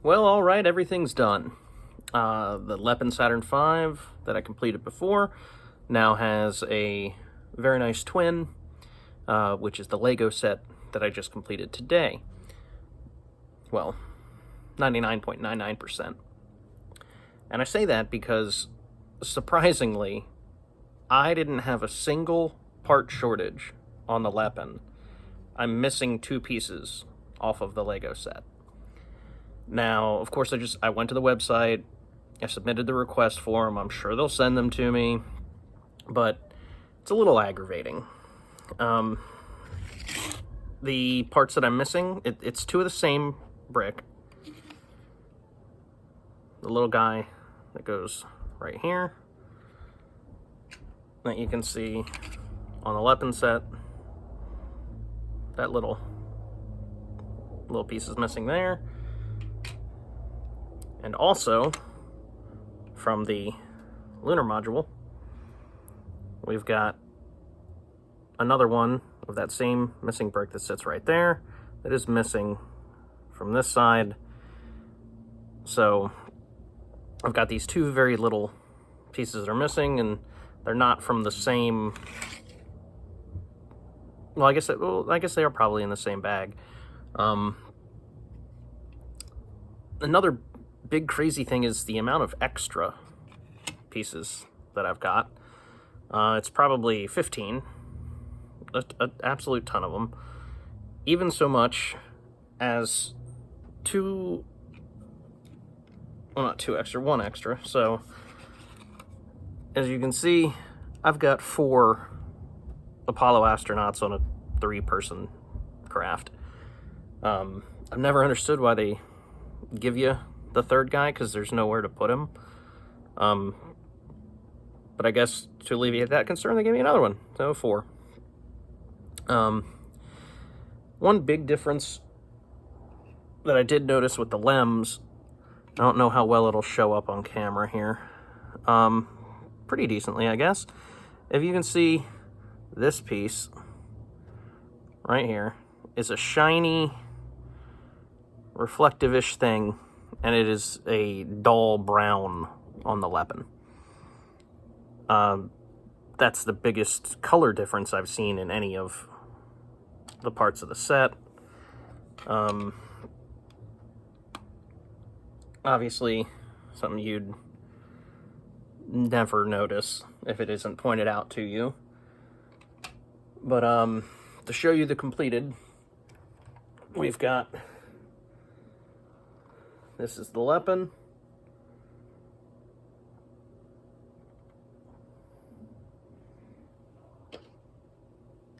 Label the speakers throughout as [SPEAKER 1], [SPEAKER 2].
[SPEAKER 1] Well, all right, everything's done. The Lepin Saturn V that I completed before now has a very nice twin, which is the Lego set that I just completed today. Well, 99.99%. And I say that because, surprisingly, I didn't have a single part shortage on the Lepin. I'm missing 2 pieces off of the Lego set. Now, of course, I went to the website, I submitted the request form, I'm sure they'll send them to me, but it's a little aggravating. The parts that I'm missing, it's 2 of the same brick. The little guy that goes right here, that you can see on the Lepin set, that little piece is missing there. And also, from the lunar module, we've got another one of that same missing brick that sits right there that is missing from this side. So I've got these 2 very little pieces that are missing, and they're not from the same... Well, I guess they are probably in the same bag. Another big crazy thing is the amount of extra pieces that I've got. It's probably 15, an absolute ton of them. Even so much as 2, well, not 2 extra, 1 extra. So, as you can see, I've got 4 Apollo astronauts on a 3-person craft. I've never understood why they give you the 3rd guy, because there's nowhere to put him. But I guess to alleviate that concern, they gave me another one, so 4. One big difference that I did notice with the LEMs, I don't know how well it'll show up on camera here, pretty decently, I guess. If you can see, this piece right here is a shiny, reflective-ish thing, and it is a dull brown on the Lepin. That's the biggest color difference I've seen in any of the parts of the set. Obviously, something you'd never notice if it isn't pointed out to you. But to show you the completed, we've got... This is the Lepin.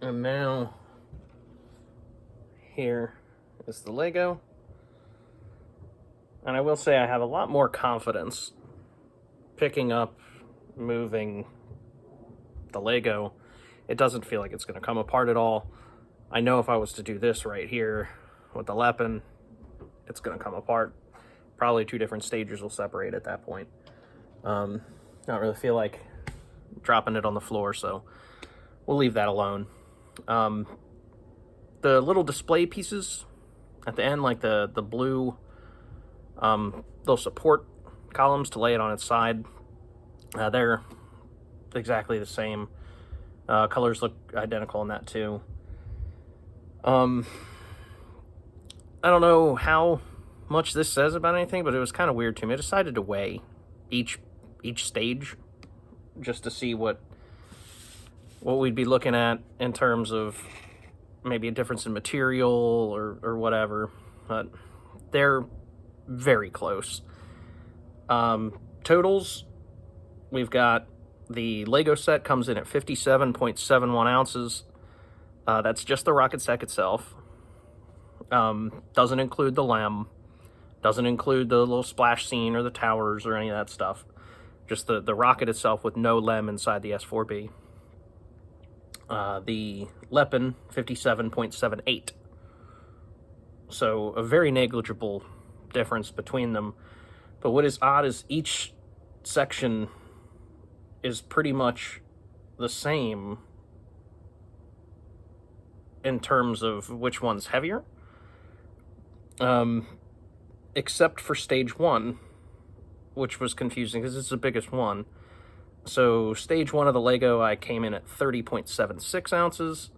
[SPEAKER 1] And now, here is the Lego. And I will say I have a lot more confidence picking up, moving the Lego. It doesn't feel like it's going to come apart at all. I know if I was to do this right here with the Lepin, it's going to come apart. Probably 2 different stages will separate at that point. Don't really feel like dropping it on the floor, so we'll leave that alone. The little display pieces at the end, like the blue, those support columns to lay it on its side, they're exactly the same. Colors look identical in that too. I don't know how much this says about anything, but it was kind of weird to me. I decided to weigh each stage just to see what we'd be looking at in terms of maybe a difference in material or whatever, but they're very close. Totals, we've got the Lego set comes in at 57.71 ounces. That's just the rocket stack itself. Doesn't include the LEM, doesn't include the little splash scene or the towers or any of that stuff. Just the rocket itself with no LEM inside the S4B. The Lepin, 57.78. So a very negligible difference between them. But what is odd is each section is pretty much the same in terms of which one's heavier. except for stage 1, which was confusing because it's the biggest one. So stage 1 of the Lego, I came in at 30.76 ounces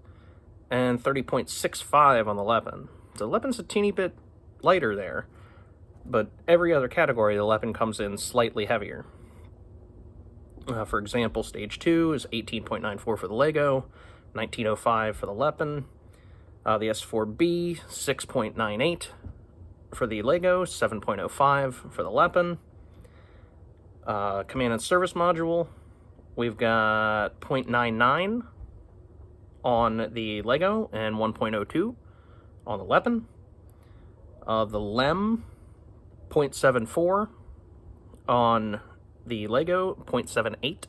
[SPEAKER 1] and 30.65 on the Lepin. The Lepin's a teeny bit lighter there, but every other category, the Lepin comes in slightly heavier. For example, stage 2 is 18.94 for the Lego, 1905 for the Lepin. The S4B, 6.98 for the Lego, 7.05 for the Lepin. Command and service module, we've got 0.99 on the Lego and 1.02 on the Lepin. The LEM, 0.74 on the Lego, 0.78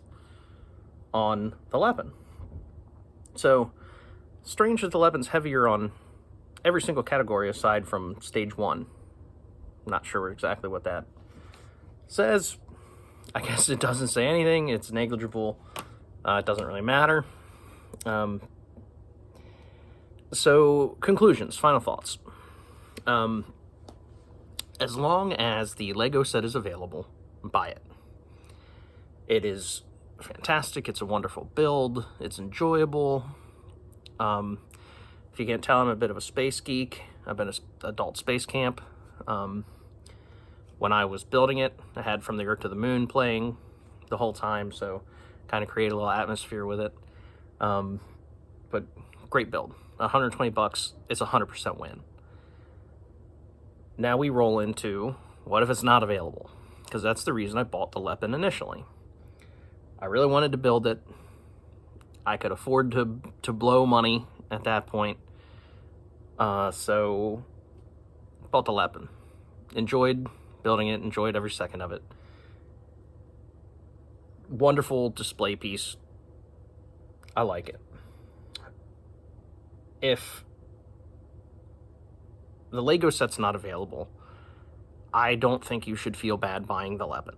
[SPEAKER 1] on the Lepin. So, strange that the Lepin's heavier on every single category aside from stage 1. Not sure exactly what that says. I guess it doesn't say anything. It's negligible. It doesn't really matter. So, conclusions, final thoughts. As long as the Lego set is available, buy it. It is fantastic. It's a wonderful build. It's enjoyable. If you can't tell, I'm a bit of a space geek. I've been an adult space camp. When I was building it, I had From the Earth to the Moon playing the whole time, so kind of create a little atmosphere with it. But great build. $120, it's a 100% win. Now we roll into, what if it's not available? Because that's the reason I bought the Lepin initially. I really wanted to build it. I could afford to blow money at that point. So, bought the Lepin. Enjoyed building it, enjoyed every second of it. Wonderful display piece. I like it. If the Lego set's not available, I don't think you should feel bad buying the Lepin.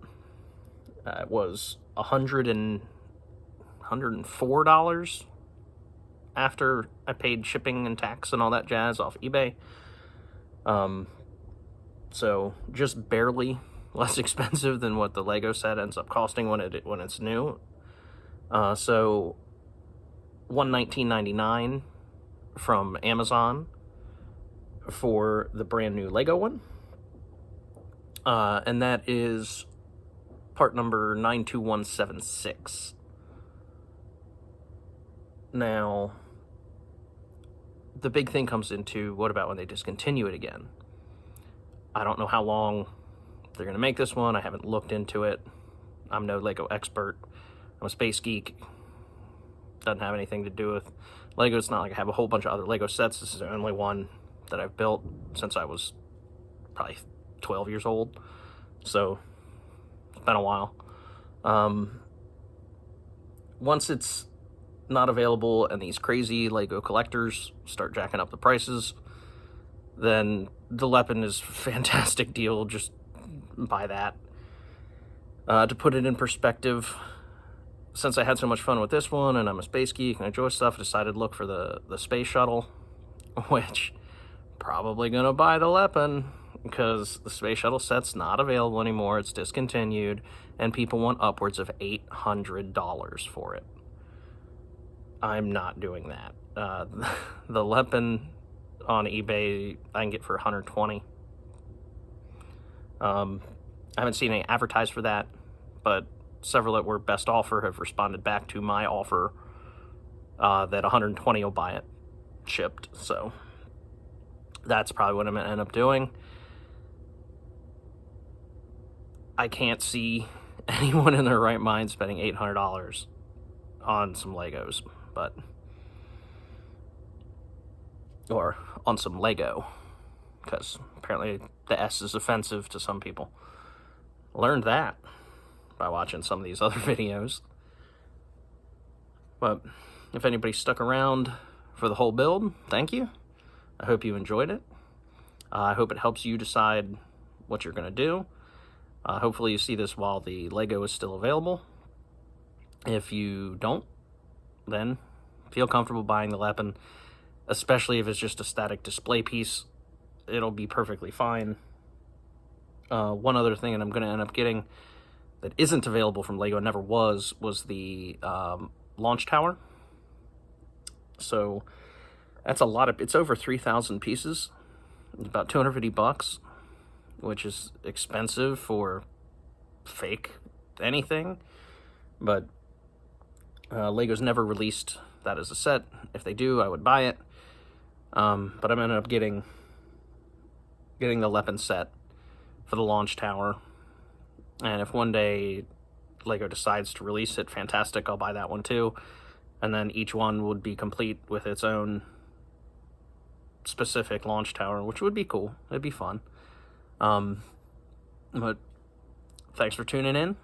[SPEAKER 1] It was $104 after I paid shipping and tax and all that jazz off eBay. So just barely less expensive than what the Lego set ends up costing when it's new. So $119.99 from Amazon for the brand new Lego one. And that is part number 92176. Now, the big thing comes into, what about when they discontinue it again? I don't know how long they're going to make this one. I haven't looked into it. I'm no Lego expert. I'm a space geek. Doesn't have anything to do with Lego. It's not like I have a whole bunch of other Lego sets. This is the only one that I've built since I was probably 12 years old. So, it's been a while. Once it's not available and these crazy Lego collectors start jacking up the prices, then the Lepin is a fantastic deal. Just buy that. To put it in perspective, since I had so much fun with this one and I'm a space geek and I enjoy stuff, I decided to look for the space shuttle, which probably gonna buy the Lepin because the space shuttle set's not available anymore. It's discontinued and people want upwards of $800 for it. I'm not doing that. The Lepin on eBay I can get for $120. I haven't seen any advertised for that, but several that were best offer have responded back to my offer that $120 will buy it shipped. So that's probably what I'm gonna end up doing. I can't see anyone in their right mind spending $800 on some Legos, or on some Lego, because apparently the S is offensive to some people. Learned that by watching some of these other videos. But if anybody stuck around for the whole build, thank you. I hope you enjoyed it. I hope it helps you decide what you're going to do. Hopefully you see this while the Lego is still available. If you don't, then feel comfortable buying the Lepin, especially if it's just a static display piece. It'll be perfectly fine. One other thing that I'm going to end up getting that isn't available from Lego, never was the launch tower. So that's a lot of, it's over 3,000 pieces. It's about $250, which is expensive for fake anything. But Lego's never released that as a set. If they do, I would buy it. But I'm ended up getting the Lepin set for the launch tower. And if one day Lego decides to release it, fantastic, I'll buy that one too. And then each one would be complete with its own specific launch tower, which would be cool. It'd be fun. But thanks for tuning in.